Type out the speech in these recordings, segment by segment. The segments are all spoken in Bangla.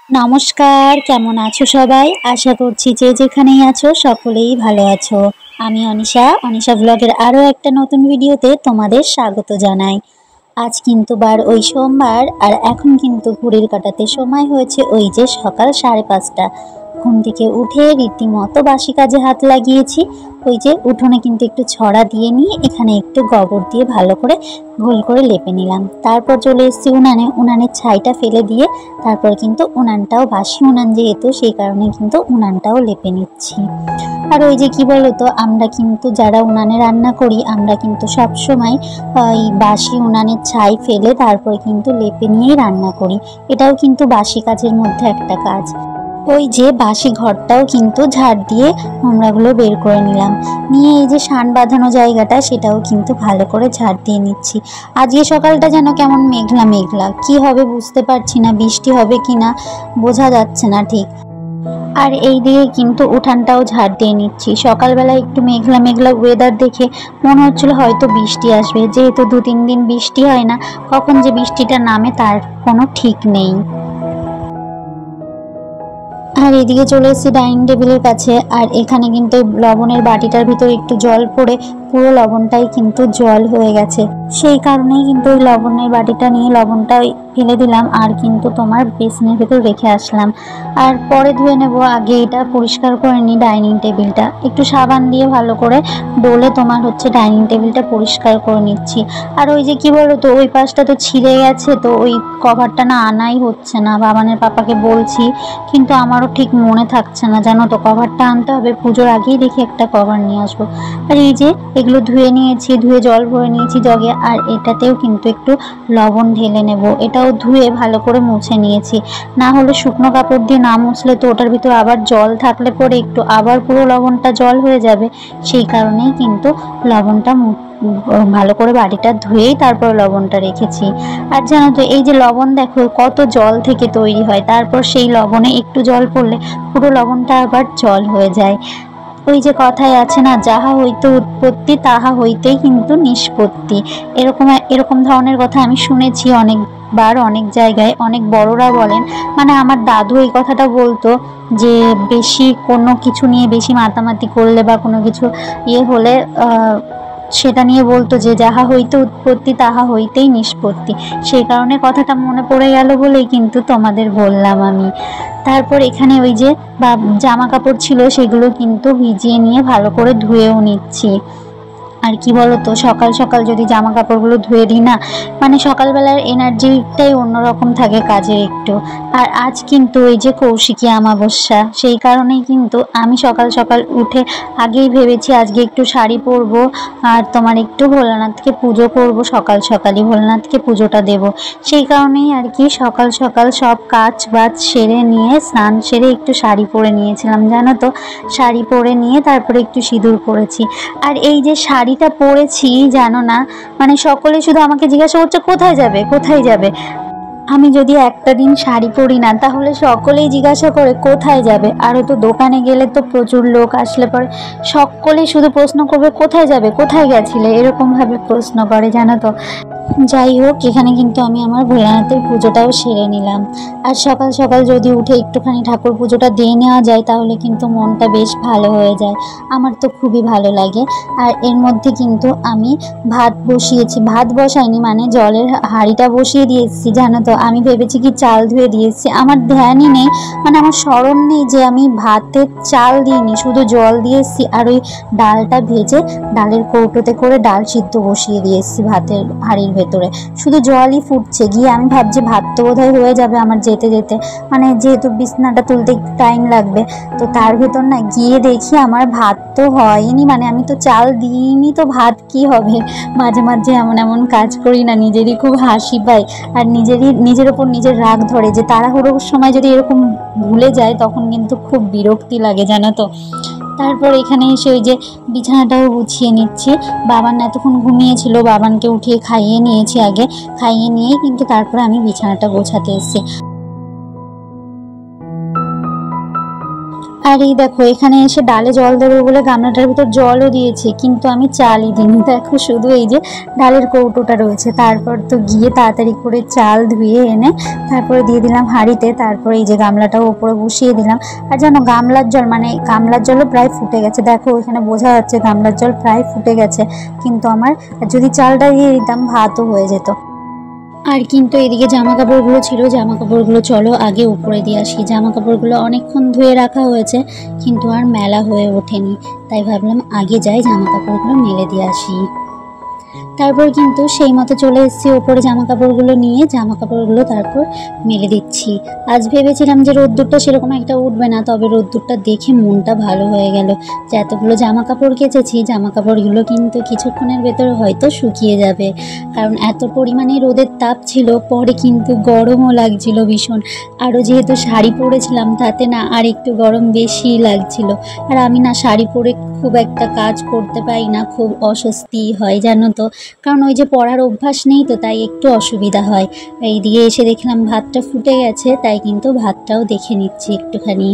নমস্কার, কেমন আছো সবাই? আশা করছি যে যেখানেই আছো সকলেই ভালো আছো। আমি অনিশা ব্লগের আরও একটা নতুন ভিডিওতে তোমাদের স্বাগত জানাই। আজ কিন্তু ওই সোমবার, আর এখন কিন্তু ঘড়ির কাঁটাতে সময় হয়েছে ওই যে সকাল 5:30। ঘুম থেকে উঠে রীতিমতো বাসি কাজে হাত লাগিয়েছি। ওই যে উঠোনে কিন্তু একটু ছড়া দিয়ে নিয়ে এখানে একটু গোবর দিয়ে ভালো করে গোল করে লেপে নিলাম। তারপর চলে এসেছি উনানের ছাইটা ফেলে দিয়ে তারপর কিন্তু উনানটাও বাসি উনান যেহেতু সেই কারণে কিন্তু উনানটাও লেপে নিচ্ছি। আর ওই যে কি বলতো, আমরা কিন্তু যারা উনানে রান্না করি আমরা কিন্তু সব সময় এই বাসি উনানের ছাই ফেলে তারপর কিন্তু লেপে নিয়েই রান্না করি। এটাও কিন্তু বাসি কাজের মধ্যে একটা কাজ। ওই যে বাসি ঘরটাও কিন্তু ঝাড় দিয়ে নোংরাগুলো বের করে নিলাম, নিয়ে এই যে শান বাঁধানো জায়গাটা সেটাও কিন্তু ভালো করে ঝাড় দিয়ে নিচ্ছি। আজকে সকালটা যেন কেমন মেঘলা মেঘলা, কি হবে বুঝতে পারছি না, বৃষ্টি হবে কি না বোঝা যাচ্ছে না ঠিক। আর এই দিকে কিন্তু উঠানটাও ঝাড় দিয়ে নিচ্ছি। সকালবেলা একটু মেঘলা মেঘলা ওয়েদার দেখে মনে হচ্ছিল হয়তো বৃষ্টি আসবে, যেহেতু 2-3 দিন বৃষ্টি হয় না, কখন যে বৃষ্টিটা নামে তার কোনো ঠিক নেই। আর এদিকে চলে এসেছি ডাইনিং টেবিলের কাছে, আর এখানে কিন্তু লবণের বাটিটার ভিতর একটু জল পড়ে পুরো লবণটাই কিন্তু জল হয়ে গেছে। সেই কারণেই কিন্তু ওই লবণের বাটিটা নিয়ে লবণটা ফেলে দিলাম আর কিন্তু তোমার বেসিনের ভিতর রেখে আসলাম। আর পরে ধুয়ে নেব, আগে এটা পরিষ্কার করে নিই। ডাইনিং টেবিলটা একটু সাবান দিয়ে ভালো করে ডলে তোমার ডাইনিং টেবিলটা পরিষ্কার করে নিচ্ছি। আর ওই যে কি বলো তো, ওই পাশটা তো ছিঁড়ে গেছে, তো ওই কভারটা না আনাই হচ্ছে না। বাবানের পাপাকে বলছি, কিন্তু আমারও ঠিক মনে থাকছে না, জানো তো কভারটা আনতে হবে। পুজোর আগেই দেখি একটা কভার নিয়ে আসবো। আর এই যে এগুলো ধুয়ে নিয়েছি, ধুয়ে জল ভরে নিয়েছি জগে, আর এটাতেও কিন্তু একটু লবণ ঢেলে নেব। এটাও ধুয়ে ভালো করে মুছে নিয়েছি, না হলে শুকনো কাপড় দিয়ে না মুছলে তো ওটার ভিতর আবার জল থাকলে পরে একটু আবার পুরো লবণটা জল হয়ে যাবে। সেই কারণেই কিন্তু লবণটা ভালো করে বাটিটা ধুয়েই তারপর লবণটা রেখেছি। আর জানো তো, এই যে লবণ দেখো কত জল থেকে তৈরি হয়, তারপর সেই লবণে একটু জল পড়লে পুরো লবণটা আবার জল হয়ে যায়। ওই যে কথায় আছে না, যাহা হইতে উৎপত্তি তাহা হইতেই কিন্তু নিষ্পত্তি। এরকম এরকম ধরনের কথা আমি শুনেছি অনেকবার, অনেক জায়গায় অনেক বড়রা বলেন। মানে আমার দাদু এই কথাটা বলতো যে বেশি কোনো কিছু নিয়ে বেশি মাতামাতি করলে বা কোনো কিছু হলে সেটা নিয়ে বলতো যে যাহা হইতে উৎপত্তি তাহা হইতেই নিষ্পত্তি। সেই কারণে কথাটা মনে পড়ে গেল বলেই কিন্তু তোমাদের বললাম আমি। তারপর এখানে ওই যে জামা কাপড় ছিল সেগুলো কিন্তু ভিজিয়ে নিয়ে ভালো করে ধুয়েও নিচ্ছি। আর কি বলতো, সকাল সকাল যদি জামা কাপড়গুলো ধুয়ে দিই না, মানে সকালবেলার এনার্জিটাই অন্যরকম থাকে কাজের একটু। আর আজ কিন্তু ওই যে কৌশিকী অমাবস্যা, সেই কারণেই কিন্তু আমি সকাল সকাল উঠে আগেই ভেবেছি আজকে একটু শাড়ি পরবো, আর তোমার একটু ভোলানাথকে পুজো করব। সকাল সকালই ভোলানাথকে পুজোটা দেব। সেই কারণেই আর কি সকাল সকাল সব কাজ বাজ সেরে নিয়ে স্নান সেরে একটু শাড়ি পরে নিয়েছিলাম, জানো তো। শাড়ি পরে নিয়ে তারপরে একটু সিঁদুর পরেছি। আর এই যে শাড়িটা পরেছি জানো না, মানে সকলে শুধু আমাকে জিজ্ঞাসা করছে কোথায় যাবে কোথায় যাবে। আমি যদি একটা দিন শাড়ি পরি না, তাহলে সকলেই জিজ্ঞাসা করে কোথায় যাবে। আরও তো দোকানে গেলে তো প্রচুর লোক আসলে পরে সকলেই শুধু প্রশ্ন করবে কোথায় যাবে, কোথায় গেছিলে, এরকমভাবে প্রশ্ন করে, জানো তো। যাই হোক, এখানে কিন্তু আমি আমার ভোলানাথের পুজোটাও সেরে নিলাম। আর সকাল সকাল যদি উঠে একটুখানি ঠাকুর পুজোটা দিয়ে নেওয়া যায় তাহলে কিন্তু মনটা বেশ ভালো হয়ে যায়। আমার তো খুবই ভালো লাগে। আর এর মধ্যে কিন্তু আমি ভাত বসিয়েছি, ভাত বসাইনি, মানে জলের হাঁড়িটা বসিয়ে দিয়ে এসেছি, জানো তো। আমি ভেবেছি কি চাল ধুয়ে দিয়ে এসেছি, আমার ধ্যানই নেই, মানে আমার স্মরণ নেই যে আমি ভাতের চাল দিইনি, শুধু জল দিয়ে এসেছি। আর ওই ডালটা ভেজে ডালের কৌটোতে করে ডাল সিদ্ধ বসিয়ে দিয়ে এসেছি ভাতের হাঁড়ির ভেতরে, শুধু জলই ফুটছে। গিয়ে আমি ভাবছি ভাত তো বোধহয় হয়ে যাবে আমার যেতে যেতে, মানে যেহেতু বিছনাটা তুলতে একটু টাইম লাগবে। তো তার ভেতর না গিয়ে দেখি আমার ভাত তো হয়নি, মানে আমি তো চাল দিইনি, তো ভাত কি হবে। মাঝে মাঝে এমন এমন কাজ করি না, নিজেরই খুব হাসি পায়। আর নিজের ওপর নিজের রাগ ধরে যে তাড়াহুড়োর সময় যদি এরকম ভুলে যায় তখন কিন্তু খুব বিরক্তি লাগে, জানো তো। তারপর এখানে এসে ওই যে বিছানাটাও গুছিয়ে নিচ্ছি। বাবান এতক্ষণ ঘুমিয়েছিল, বাবানকে উঠিয়ে খাইয়ে নিয়েছি আগে, খাইয়ে নিয়েই কিন্তু তারপরে আমি বিছানাটা গোছাতে এসেছি। আর এই দেখো এখানে এসে ডালে জল দেবো বলে গামলাটার ভিতর জলও দিয়েছি, কিন্তু আমি চালই দিইনি। দেখো শুধু এই যে ডালের কৌটোটা রয়েছে। তারপর তো গিয়ে তাড়াতাড়ি করে চাল ধুয়ে এনে তারপরে দিয়ে দিলাম হাঁড়িতে। তারপরে এই যে গামলাটাও উপরে বসিয়ে দিলাম। আর জানো গামলার জল মানে গামলার জলও প্রায় ফুটে গেছে। দেখো এখানে বোঝা যাচ্ছে গামলার জল প্রায় ফুটে গেছে, কিন্তু আমার যদি চালটা দিয়ে দিতাম ভাতও হয়ে যেত। আর কিন্তু এদিকে জামা কাপড়গুলো ছিল, জামা কাপড়গুলো চলো আগে উপরে দিয়ে আসি। জামা কাপড়গুলো অনেকক্ষণ ধুয়ে রাখা হয়েছে কিন্তু আর মেলা হয়ে ওঠেনি, তাই ভাবলাম আগে যাই জামা কাপড়গুলো মেলে দিয়ে আসি। তারপর কিন্তু সেই মতো চলে এসেছি ওপরে জামা কাপড়গুলো নিয়ে, জামা কাপড়গুলো তারপর মেলে দিচ্ছি। আজ ভেবেছিলাম যে রোদ্দুরটা সেরকম একটা উঠবে না, তবে রোদ্দুরটা দেখে মনটা ভালো হয়ে গেল যে এতগুলো জামা কাপড় কেচেছি, জামা কাপড়গুলো কিন্তু কিছুক্ষণের ভেতরে হয়তো শুকিয়ে যাবে, কারণ এত পরিমাণে রোদের তাপ ছিল। পরে কিন্তু গরমও লাগছিল ভীষণ, আরও যেহেতু শাড়ি পরেছিলাম তাতে না আর একটু গরম বেশি লাগছিল। আর আমি না শাড়ি পরে খুব একটা কাজ করতে পারি না, খুব অস্বস্তি হয় জানো তো, কারণ ওই যে পড়ার অভ্যাস নেই তো, তাই একটু অসুবিধা হয়। এই দিয়ে এসে দেখলাম ভাতটা ফুটে গেছে, তাই কিন্তু ভাতটাও দেখে নিচ্ছি একটুখানি।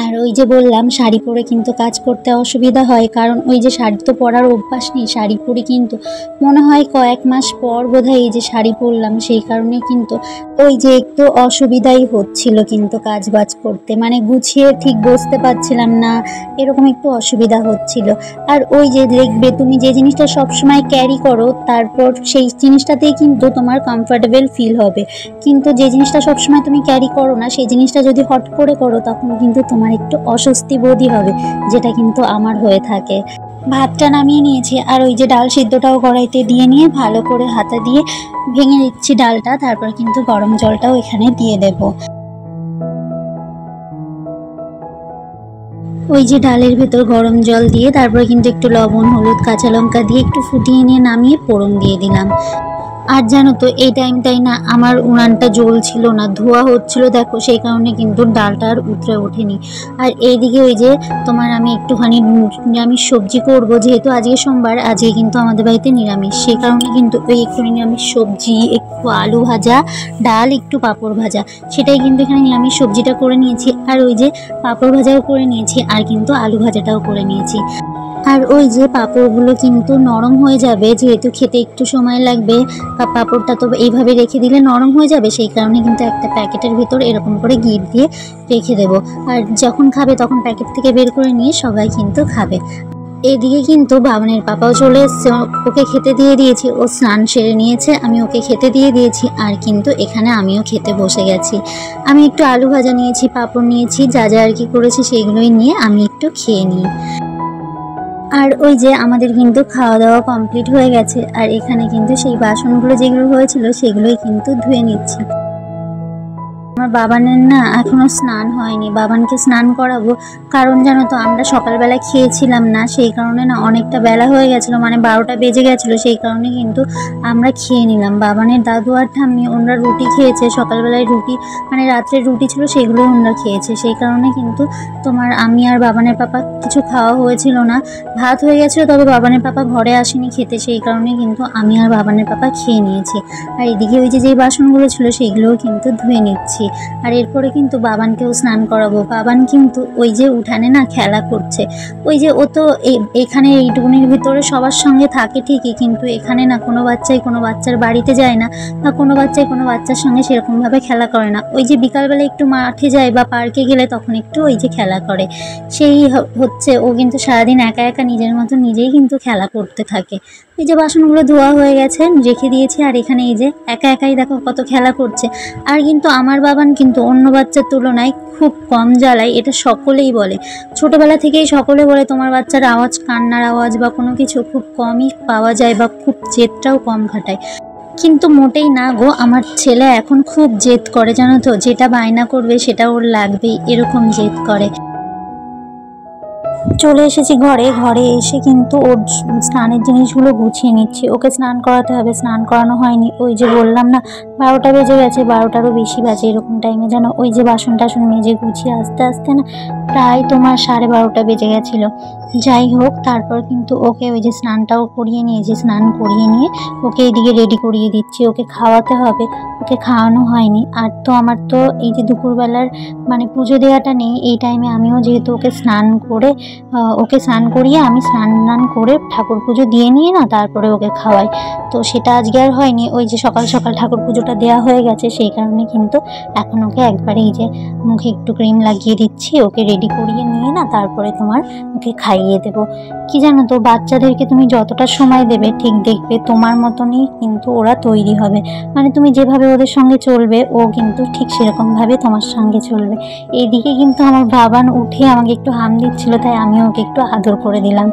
আর ওই যে বললাম শাড়ি পরে কিন্তু কাজ করতে অসুবিধা হয়, কারণ ওই যে শাড়ি তো পরার অভ্যাস নেই। শাড়ি পরে কিন্তু মনে হয় কয়েক মাস পর বোধহয় এই যে শাড়ি পরলাম, সেই কারণে কিন্তু ওই যে একটু অসুবিধাই হচ্ছিল কিন্তু কাজ বাজ করতে, মানে গুছিয়ে ঠিক বসতে পারছিলাম না, এরকম একটু অসুবিধা হচ্ছিল। আর ওই যে দেখবে তুমি যে জিনিসটা সবসময় ক্যারি করো তারপর সেই জিনিসটাতেই কিন্তু তোমার কমফর্টেবল ফিল হবে, কিন্তু যে জিনিসটা সবসময় তুমি ক্যারি করো না সেই জিনিসটা যদি হট করে করো তখন কিন্তু তোমার একটু অস্বস্তি বোধই হবে, যেটা কিন্তু আমার হয়ে থাকে। ভাতটা নামিয়ে নিয়েছি, আর ওই যে ডাল সিদ্ধটাও কড়াইতে দিয়ে নিয়ে ভালো করে হাতে দিয়ে ভেঙে দিচ্ছি ডালটা। তারপর কিন্তু গরম জলটাও এখানে দিয়ে দেব। ওই যে ডালের ভেতর গরম জল দিয়ে তারপরে কিন্তু একটু লবণ হলুদ কাঁচা লঙ্কা দিয়ে একটু ফুটিয়ে নিয়ে নামিয়ে ফোড়ন দিয়ে দিলাম। আর জানো তো এই টাইমটাই না আমার উনানটা জ্বলছিল না, ধোয়া হচ্ছিল দেখো, সেই কারণে কিন্তু ডালটা আর উতরে ওঠেনি। আর এইদিকে ওই যে তোমার আমি একটুখানি নিরামিষ সবজি করব, যেহেতু আজকে সোমবার, আজকে কিন্তু আমাদের বাড়িতে নিরামিষ, সেই কারণে কিন্তু ওই একটু নিরামিষ সবজি, একটু আলু ভাজা, ডাল, একটু পাঁপড় ভাজা, সেটাই কিন্তু এখানে নিরামিষ সবজিটা করে নিয়েছি। আর ওই যে পাঁপড় ভাজাও করে নিয়েছি, আর কিন্তু আলু ভাজাটাও করে নিয়েছি। আর ওই যে পাঁপড়গুলো কিন্তু নরম হয়ে যাবে, যেহেতু খেতে একটু সময় লাগবে, পাঁপড়টা তো এইভাবে রেখে দিলে নরম হয়ে যাবে, সেই কারণে কিন্তু একটা প্যাকেটের ভিতর এরকম করে গিট দিয়ে রেখে দেব। আর যখন খাবে তখন প্যাকেট থেকে বের করে নিয়ে সবাই কিন্তু খাবে। এদিকে কিন্তু বাবানের পাপাও চলে এসছে, ওকে খেতে দিয়ে দিয়েছি, ও স্নান সেরে নিয়েছে, আমি ওকে খেতে দিয়ে দিয়েছি। আর কিন্তু এখানে আমিও খেতে বসে গেছি। আমি একটু আলু ভাজা নিয়েছি, পাঁপড় নিয়েছি, যা যা আর কি করেছি সেইগুলোই নিয়ে আমি একটু খেয়ে নিই। আর ওই যে আমাদের কিন্তু খাওয়া দাওয়া কমপ্লিট হয়ে গেছে, আর এখানে কিন্তু সেই বাসনগুলো যেগুলো হয়েছিল সেগুলোই কিন্তু ধুয়ে নিচ্ছি। আমার বাবানের না এখনো স্নান হয়নি, বাবানকে স্নান করাবো, কারণ জানো তো আমরা সকালবেলা খেয়েছিলাম না, সেই কারণে না অনেকটা বেলা হয়ে গেছিলো, মানে 12টা বেজে গেছিলো, সেই কারণে কিন্তু আমরা খেয়ে নিলাম। বাবানের দাদু আর ঠাম্মি ওনারা রুটি খেয়েছে সকালবেলায়, রুটি মানে রাত্রের রুটি ছিল সেগুলোই ওনারা খেয়েছে, সেই কারণে কিন্তু তোমার আমি আর বাবানের পাপা কিছু খাওয়া হয়েছিল না, ভাত হয়ে গেছিলো, তবে বাবানের পাপা ঘরে আসেনি খেতে, সেই কারণে কিন্তু আমি আর বাবানের পাপা খেয়ে নিয়েছি। আর এদিকে ওই যে যেই বাসনগুলো ছিল সেইগুলোও কিন্তু ধুয়ে নিচ্ছি। আর এরপরে কিন্তু বাবানকেও স্নান করাবো। বাবান কিন্তু ওই যে উঠানে না খেলা করছে, ওই যে ও তো এখানে এইটুকুনির ভিতরে সবার সঙ্গে থাকে ঠিকই, কিন্তু এখানে না কোনো বাচ্চাই কোনো বাচ্চার বাড়িতে যায় না, বা কোনো বাচ্চাই কোনো বাচ্চার সঙ্গে সেরকমভাবে খেলা করে না। ওই যে বিকালবেলা একটু মাঠে যায় বা পার্কে গেলে তখন একটু ওই যে খেলা করে, সেই হচ্ছে ও কিন্তু সারাদিন একা একা নিজের মতো নিজেই কিন্তু খেলা করতে থাকে। এই যে বাসনগুলো ধোয়া হয়ে গেছে রেখে দিয়েছি, আর এখানে এই যে একা একাই দেখো কত খেলা করছে। আর কিন্তু আমার বাবান কিন্তু অন্য বাচ্চার তুলনায় খুব কম জ্বালায়, এটা সকলেই বলে, ছোটবেলা থেকেই সকলে বলে তোমার বাচ্চার আওয়াজ, কান্নার আওয়াজ বা কোনো কিছু খুব কমই পাওয়া যায়, বা খুব জেদটাও কম ঘাটায়। কিন্তু মোটেই না গো, আমার ছেলে এখন খুব জেদ করে জানো তো, যেটা বায়না করবে সেটা ওর লাগবেই, এরকম জেদ করে। চলে এসেছি ঘরে। ঘরে এসে কিন্তু ওর স্নানের জিনিসগুলো গুছিয়ে নিচ্ছি। ওকে স্নান করাতে হবে, স্নান করানো হয়নি। ওই যে বললাম না 12টা বেজে গেছে, 12টারও বেশি বাজে এরকম টাইমে, যেন ওই যে বাসন টাসন মেজে গুছিয়ে আস্তে আস্তে না প্রায় তোমার 12:30 বেজে গেছিলো। যাই হোক, তারপর কিন্তু ওকে ওই যে স্নানটাও করিয়ে নিয়েছি, স্নান করিয়ে নিয়ে ওকে এদিকে রেডি করিয়ে দিচ্ছি। ওকে খাওয়াতে হবে, ওকে খাওয়ানো হয়নি। আর তো আমার তো এই যে দুপুরবেলার মানে পুজো দেওয়াটা নেই এই টাইমে, আমিও যেহেতু ওকে স্নান করে ওকে স্নান করিয়ে আমি স্নান করে ঠাকুর পুজো দিয়ে নিয়ে না তারপরে ওকে খাওয়াই। তো সেটা আজকে আর হয়নি। ওই যে সকাল সকাল ঠাকুর পুজোটা দেওয়া হয়ে গেছে, সেই কারণে কিন্তু এখন ওকে একবারে এই যে মুখে একটু ক্রিম লাগিয়ে দিচ্ছি, ওকে রেডি করিয়ে নিয়ে না তারপরে তোমার ওকে খাইয়ে দেবো। কি জানো তো, বাচ্চাদেরকে তুমি যতটা সময় দেবে ঠিক দেখবে তোমার মতনই কিন্তু ওরা তৈরি হবে। মানে তুমি যেভাবে ওদের সঙ্গে চলবে ও কিন্তু ঠিক সেরকমভাবে তোমার সঙ্গে চলবে। এইদিকে কিন্তু আমার বাবান উঠে আমাকে একটু হাম দিচ্ছিল, তাই আমি ওকে একটু আদর করে দিলাম।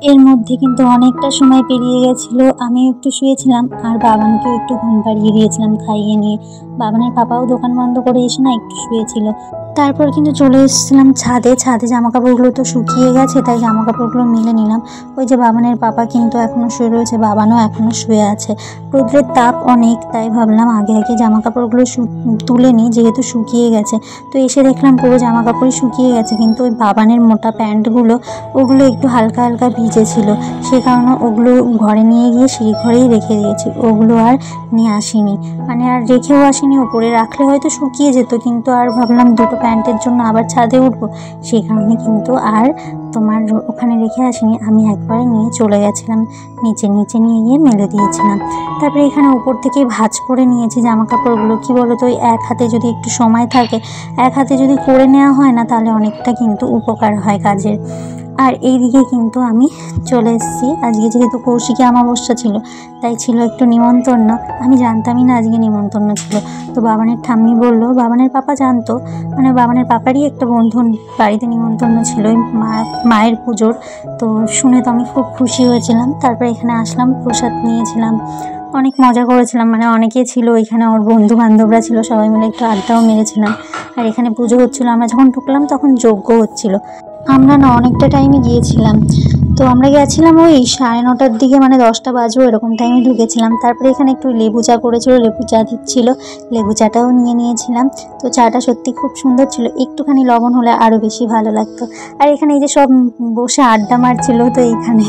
এর মধ্যে কিন্তু অনেকটা সময় পেরিয়ে গেছিলো। আমি একটু শুয়েছিলাম আর বাবানকেও একটু ঘুম পাড়িয়ে দিয়েছিলাম খাইয়ে নিয়ে। বাবানের পাপাও দোকান বন্ধ করে এসে না একটু শুয়েছিল। তারপর কিন্তু চলে এসেছিলাম ছাদে। জামা কাপড়গুলো তো শুকিয়ে গেছে, তাই জামা কাপড়গুলো মেলে নিলাম। ওই যে বাবানের পাপা কিন্তু এখনও শুয়ে রয়েছে, বাবানও এখনও শুয়ে আছে। রোদ্রের তাপ অনেক, তাই ভাবলাম আগে জামা কাপড়গুলো তুলে নিই, যেহেতু শুকিয়ে গেছে। তো এসে দেখলাম পুরো জামা কাপড়ই শুকিয়ে গেছে, কিন্তু ওই বাবানের মোটা প্যান্টগুলো ওগুলো একটু হালকা হালকা ভিজে ছিল। সে কারণে ওগুলো ঘরে নিয়ে গিয়ে সেই ঘরেই রেখে দিয়েছি, ওগুলো আর নিয়ে আসিনি। মানে আর রেখেও আসিনি, উপরে রাখলে হয়তো শুকিয়ে যেত, কিন্তু আর ভাবলাম দুটো প্যান্টের জন্য আবার ছাদে উঠবো, সেই কারণে কিন্তু আর তোমার ওখানে রেখে আসিনি। আমি একবারে নিয়ে চলে গেছিলাম নিচে নিয়ে গিয়ে মেলে দিয়েছিলাম। তারপরে এখানে উপর থেকে ভাঁজ করে নিয়েছি জামা কাপড়গুলো। কি বলো তো, এক হাতে যদি একটু সময় থাকে, এক হাতে যদি করে নেওয়া হয় না, তাহলে অনেকটা কিন্তু উপকার হয় কাজের। আর এইদিকে কিন্তু আমি চলে এসেছি। আজকে যেহেতু কৌশিকী অমাবস্যা ছিল, তাই ছিল একটু নিমন্ত্রণ। আমি জানতামই না আজকে নিমন্ত্রণ ছিল। তো বাবানের ঠাম্মি বললো, বাবানের পাপা জানতো, মানে বাবানের পাপারই একটা বন্ধুর বাড়িতে নিমন্ত্রণ ছিল মায়ের পুজোর। তো শুনে তো আমি খুব খুশি হয়েছিলাম। তারপরে এখানে আসলাম, প্রসাদ নিয়েছিলাম, অনেক মজা করেছিলাম। মানে অনেকে ছিল এখানে, ওর বন্ধু বান্ধবরা ছিল, সবাই মিলে একটু আড্ডাও মেরেছিলাম। আর এখানে পুজো হচ্ছিলো। আমরা যখন ঢুকলাম তখন যজ্ঞ হচ্ছিল। আমরা না অনেকটা টাইমে গিয়েছিলাম। তো আমরা গেছিলাম ওই 9:30টার দিকে, মানে 10টা বাজবো এরকম টাইমে ঢুকেছিলাম। তারপরে এখানে একটু লেবু চা করেছিল, লেবু চা দিচ্ছিল, লেবু চাটাও নিয়েছিলাম। তো চাটা সত্যি খুব সুন্দর ছিল, একটুখানি লবণ হলে আরও বেশি ভালো লাগতো। আর এখানে এই যে সব বসে আড্ডা মারছিল, তো এইখানে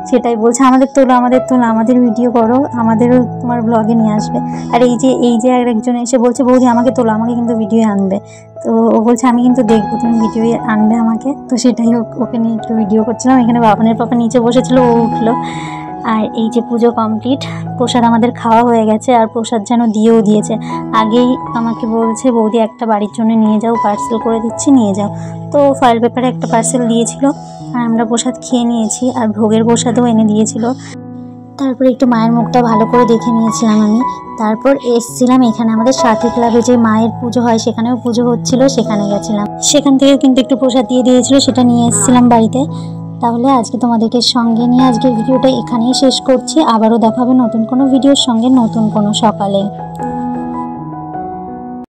সেটাই বলছে, আমাদের তোলো আমাদের ভিডিও করো, আমাদেরও তোমার ব্লগে নিয়ে আসবে। আর এই যে আরেকজন এসে বলছে, বৌদি আমাকে তোলো, আমাকে কিন্তু ভিডিও আনবে। তো ও বলছে আমি কিন্তু দেখবো তুমি ভিডিও আনবে আমাকে। তো সেটাই ওকে নিয়ে একটু ভিডিও করছিলাম। এখানে বাবানের পাপা নিচে বসেছিল, ও উঠলো। আর এই যে পুজো কমপ্লিট, প্রসাদ আমাদের খাওয়া হয়ে গেছে। আর প্রসাদ যেন দিয়েও দিয়েছে। আগেই আমাকে বলছে, বৌদি একটা বাড়ির জন্য নিয়ে যাও, পার্সেল করে দিচ্ছি, নিয়ে যাও। তো ফয়েল পেপারে একটা পার্সেল দিয়েছিল, আর আমরা প্রসাদ খেয়ে নিয়েছি। আর ভোগের প্রসাদও এনে দিয়েছিল। তারপরে একটু মায়ের মুখটা ভালো করে দেখে নিয়েছিলাম আমি। তারপর এসছিলাম এখানে আমাদের সাথী ক্লাবে যে মায়ের পুজো হয়, সেখানেও পুজো হচ্ছিল, সেখানে গেছিলাম। সেখান থেকে কিন্তু একটু প্রসাদ দিয়ে দিয়েছিল, সেটা নিয়ে এসেছিলাম বাড়িতে। তাহলে আজকে তোমাদেরকে সঙ্গে নিয়ে আজকের ভিডিওটা এখানেই শেষ করছি। আবারও দেখা হবে নতুন কোনো ভিডিওর সঙ্গে, নতুন কোনো সকালে।